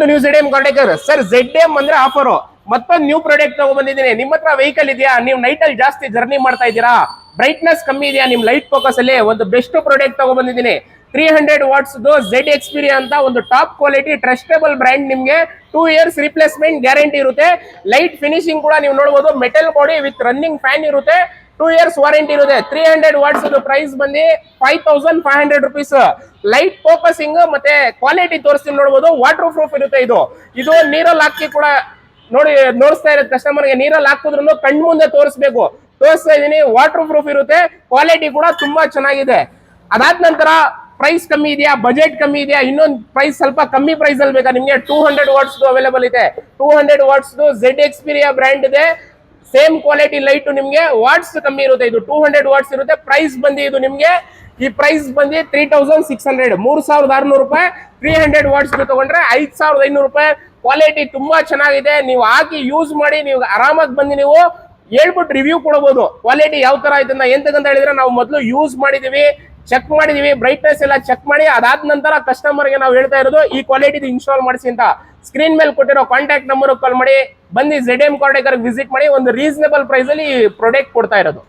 To new ZM contactor. Sir ZM ಅಂದ್ರೆ offer. ಮತ್ತೊಂದು new product ತಗೊಂಡ್ಬಂದಿದ್ದೀನಿ. ನಿಮ್ಮ ಹತ್ರ ವೆಹಿಕಲ್ ಇದೆಯಾ, ನೀವು ನೈಟ್ ಅಲ್ಲಿ ಜಾಸ್ತಿ ಜರ್ನಿ ಮಾಡ್ತಾ ಇದ್ದೀರಾ, ಬ್ರೈಟ್ನೆಸ್ ಕಮ್ಮಿ ಇದೆಯಾ ನಿಮ್ ಲೈಟ್ ಫೋಕಸ್ ಅಲ್ಲಿ, ಒಂದು ಬೆಸ್ಟ್ ಪ್ರಾಡಕ್ಟ್ ತಗೊಂಡ್ಬಂದಿದ್ದೀನಿ. 300 ವಾಟ್ಸ್ Z Xperia ಅಂತ ಒಂದು ಟಾಪ್ ಕ್ವಾಲಿಟಿ ಟ್ರಸ್ಟೇಬಲ್ ಬ್ರ್ಯಾಂಡ್. ನಿಮ್ಗೆ 2 ಇಯರ್ಸ್ ರಿಪ್ಲೇಸ್ಮೆಂಟ್ ಗ್ಯಾರಂಟಿ ಇರುತ್ತೆ. ಲೈಟ್ ಫಿನಿಶಿಂಗ್ ಕೂಡ ನೀವು ನೋಡಬಹುದು, metal body with running fan ಇರುತ್ತೆ. 2 ಇಯರ್ಸ್ ವಾರಂಟಿ ಇರುತ್ತೆ. 300 ವಾಟ್ಸ್ ಪ್ರೈಸ್ ಬಂದು 5500 ರುಪೀಸ್. ಲೈಟ್ ಫೋಕಸಿಂಗ್ ಮತ್ತೆ ಕ್ವಾಲಿಟಿ ತೋರಿಸ್ತೀನಿ ನೋಡಬಹುದು. ವಾಟರ್ ಪ್ರೂಫ್ ಇರುತ್ತೆ. ಇದು ನೀರಲ್ಲಿ ಹಾಕಿ ಕೂಡ ನೋಡಿಸ್ತಾ ಇರೋದು ಕಸ್ಟಮರ್ಗೆ. ನೀರಲ್ಲಿ ಹಾಕಿದ್ರು ಕಣ್ಣು ಮುಂದೆ ತೋರಿಸ್ತಾ ಇದೀನಿ. ವಾಟರ್ ಪ್ರೂಫ್ ಇರುತ್ತೆ, ಕ್ವಾಲಿಟಿ ಕೂಡ ತುಂಬಾ ಚೆನ್ನಾಗಿದೆ. ಅದಾದ ನಂತರ ಪ್ರೈಸ್ ಕಮ್ಮಿ ಇದೆಯಾ, ಬಜೆಟ್ ಕಮ್ಮಿ ಇದೆಯಾ, ಇನ್ನೊಂದು ಪ್ರೈಸ್ ಸ್ವಲ್ಪ ಕಮ್ಮಿ ಪ್ರೈಸ್ ಅಲ್ಲಿ ಬೇಕಾ ನಿಮ್ಗೆ, 200 ವಾಟ್ಸ್ ಅವೈಲೇಬಲ್ ಇದೆ. 200 ವಾಟ್ಸ್ Z Xperia ಬ್ರ್ಯಾಂಡ್ ಇದೆ. ಸೇಮ್ ಕ್ವಾಲಿಟಿ ಲೈಟ್ ನಿಮ್ಗೆ ವಾಟ್ಸ್ ಕಮ್ಮಿ ಇರುತ್ತೆ. ಇದು 200 ವಾಟ್ಸ್ ಇರುತ್ತೆ. ಪ್ರೈಸ್ ಬಂದು ಇದು ನಿಮ್ಗೆ ಈ ಪ್ರೈಸ್ ಬಂದು 3600, 3600 ರೂಪಾಯಿ. 300 ವಾಟ್ಸ್ ತಗೊಂಡ್ರೆ 5500 ರೂಪಾಯಿ. ಕ್ವಾಲಿಟಿ ತುಂಬಾ ಚೆನ್ನಾಗಿದೆ. ನೀವು ಹಾಕಿ ಯೂಸ್ ಮಾಡಿ, ನೀವು ಆರಾಮಾಗಿ ಬಂದು ನೀವು ಹೇಳ್ಬಿಟ್ಟು ರಿವ್ಯೂ ಕೊಡಬಹುದು. ಕ್ವಾಲಿಟಿ ಯಾವ ತರ ಆಯ್ತು ಅಂತ. ಎಂತಕ್ಕಂತ ಹೇಳಿದ್ರೆ ನಾವು ಮೊದಲು ಯೂಸ್ ಮಾಡಿದೀವಿ, ಚೆಕ್ ಮಾಡಿದೀವಿ, ಬ್ರೈಟ್ನೆಸ್ ಎಲ್ಲ ಚೆಕ್ ಮಾಡಿ ಅದಾದ ನಂತರ ಕಸ್ಟಮರ್ಗೆ ನಾವು ಹೇಳ್ತಾ ಇರೋದು ಈ ಕ್ವಾಲಿಟಿ ಇನ್ಸ್ಟಾಲ್ ಮಾಡಿಸಿ ಅಂತ. ಸ್ಕ್ರೀನ್ ಮೇಲೆ ಕೊಟ್ಟಿರೋ ಕಾಂಟ್ಯಾಕ್ಟ್ ನಂಬರ್ ಕಾಲ್ ಮಾಡಿ, ಬಂದು ZM ಕಾಂಟ್ಯಾಕ್ಟರ್ ವಿಸಿಟ್ ಮಾಡಿ. ಒಂದು ರೀಸನೇಬಲ್ ಪ್ರೈಸ್ ಅಲ್ಲಿ ಪ್ರಾಡಕ್ಟ್ ಕೊಡ್ತಾ ಇರೋದು.